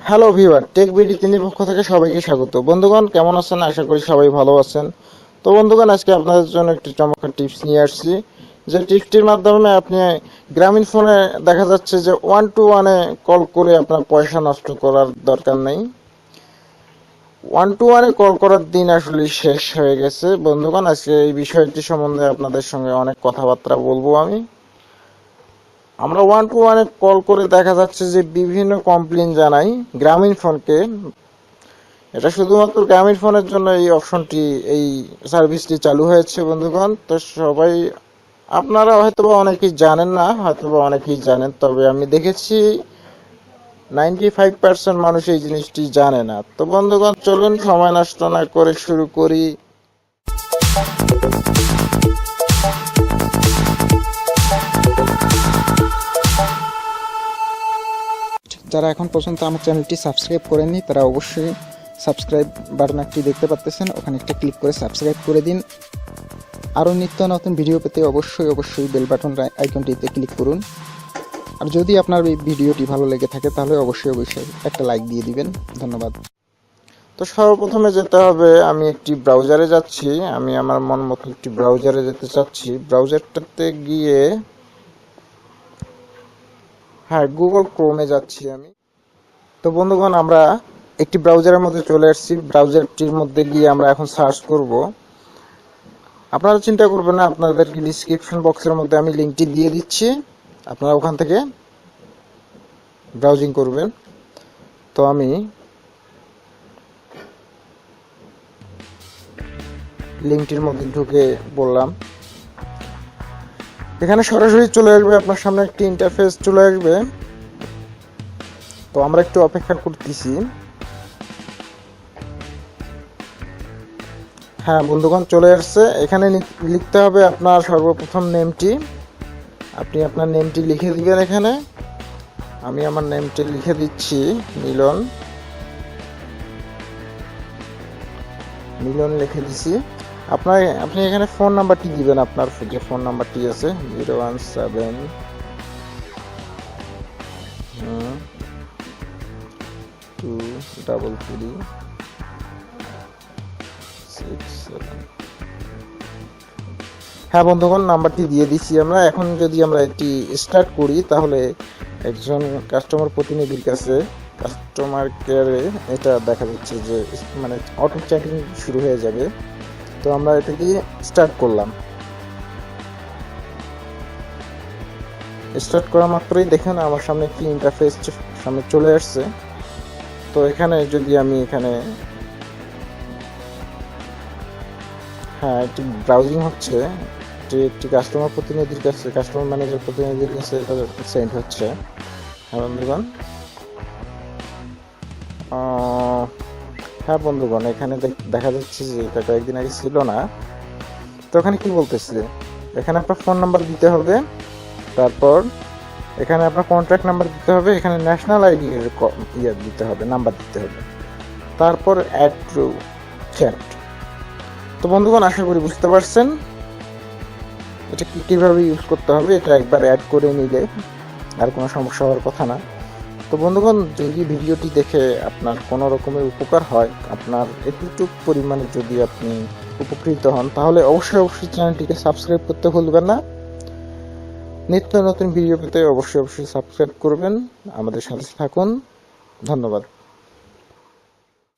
Hello viewer, tech BD তিনের পক্ষ থেকে সবাইকে স্বাগত। বন্ধুগণ, কেমন আছেন? আশা করি সবাই ভালো আছেন। তো বন্ধুগণ, আজকে আপনাদের জন্য একটি চমৎকার টিপস নিয়ে আসছি, যে টিপসটির মাধ্যমে আপনি গ্রামীণ ফোনে দেখা যাচ্ছে যে 1-to-1 কল করে আপনার পয়সা নষ্ট করার দরকার নেই। 1-to-1 কল করার দিন আসলে শেষ হয়ে গেছে। বন্ধুগণ, আজকে এই বিষয়টি সম্বন্ধে আপনাদের সঙ্গে অনেক কথাবার্তা বলবো আমরা 1-to-1 কল করে দেখা যাচ্ছে যে বিভিন্ন কমপ্লেইন জানাই গ্রামীণ ফোনকে। এটা শুধুমাত্র গ্রামীণ ফোনের জন্য এই অপশনটি, এই সার্ভিসটি চালু হয়েছে বন্ধুগণ। তো সবাই, আপনারা হয়তোবা অনেকেই জানেন না, হয়তোবা অনেকেই জানেন, তবে আমি দেখেছি 95% মানুষ এই জিনিসটি জানে না। তো বন্ধুগণ, চলুন সময় নষ্ট না করে শুরু করি। যারা এখন পর্যন্ত আমার চ্যানেলটি সাবস্ক্রাইব করেননি তারা অবশ্যই সাবস্ক্রাইব বাটনটি দেখতে পাচ্ছেন, ওখানে একটা ক্লিক করে সাবস্ক্রাইব করে দিন। আরও নিত্য নতুন ভিডিও পেতে অবশ্যই বেল বাটন আইকনটিতে ক্লিক করুন। আর যদি আপনার এই ভিডিওটি ভালো লেগে থাকে তাহলে অবশ্যই একটা লাইক দিয়ে দিবেন। ধন্যবাদ। তো সর্বপ্রথমে যেতে হবে, আমি একটি ব্রাউজারে যাচ্ছি। আমি আমার মন মতো একটি ব্রাউজারে যেতে চাচ্ছি। ব্রাউজারটাতে গিয়ে গুগল ক্রোমে যাচ্ছি আমি। তো বন্ধুগণ, আমরা একটি ব্রাউজারের মধ্যে চলে আসছি। ব্রাউজারটির মধ্যে গিয়ে আমরা এখন সার্চ করব। আপনারা চিন্তা করবেন না, আপনাদেরকে ডিসক্রিপশন বক্সের মধ্যে আমি লিঙ্কটি দিয়ে দিচ্ছি, আপনারা ওখান থেকে ব্রাউজিং করবেন। তো আমি লিঙ্কটির মধ্যে ঢুকে বললাম, এখানে সরাসরি চলে আসবে, আপনার সামনে একটি ইন্টারফেস চলে আসবে। তো আমরা একটু অপেক্ষা করতেছি। হ্যাঁ বন্ধুগণ, চলে আসছে। এখানে লিখতে হবে আপনার সর্বপ্রথম নেমটি। আপনি আপনার নেমটি লিখে দিবেন এখানে। আমি আমার নেমটি লিখে দিচ্ছি, মিলন লিখে দিচ্ছি। আপনি এখানে ফোন নাম্বারটি দিবেন, আপনার যে ফোন নাম্বারটি আছে 017 233 67। হ্যাঁ বন্ধুগণ, নাম্বারটি দিয়ে দিচ্ছি আমরা। এখন যদি আমরা এটি স্টার্ট করি, তাহলে একজন কাস্টমার প্রতিনিধির কাছে, কাস্টমার কেয়ারে এটা দেখা যাচ্ছে যে মানে অটো চ্যাটিং শুরু হয়ে যাবে। তো আমরা এটা দিয়ে স্টার্ট করলাম। স্টার্ট করা মাত্রই দেখেন আমার সামনে একটি ইন্টারফেস সামনে চলে আসছে। তো এখানে যদি আমি একটি ব্রাউজিং হচ্ছে, একটি কাস্টমার প্রতিনিধির কাছে, কাস্টমার ম্যানেজার প্রতিনিধির কাছে এটা সেন্ড হচ্ছে। হ্যাঁ বন্ধুগণ, এখানে দেখা যাচ্ছে যে এটা কয়েকদিন আগে ছিল না। তো এখানে কি বলতেছে, এখানে আপনার ফোন নাম্বার দিতে হবে, তারপর এখানে আপনার কন্ট্যাক্ট নাম্বার দিতে হবে, এখানে ন্যাশনাল আইডি দিতে হবে, নাম্বার দিতে হবে, তারপর অ্যাড টু চ্যাট। তো বন্ধুগণ, আশা করি বুঝতে পারছেন এটা কিভাবে ইউজ করতে হবে। এটা একবার অ্যাড করে নিলে আর কোনো সমস্যা হওয়ার কথা না। তো বন্ধুগণ, যদি ভিডিওটি দেখে আপনার কোনো রকমের উপকার হয়, আপনার একটু পরিমাণে যদি আপনি উপকৃত হন, তাহলে অবশ্যই চ্যানেলটিকে সাবস্ক্রাইব করতে ভুলবেন না। নিত্য নতুন ভিডিও পেতে অবশ্যই সাবস্ক্রাইব করবেন। আমাদের সাথে থাকুন। ধন্যবাদ।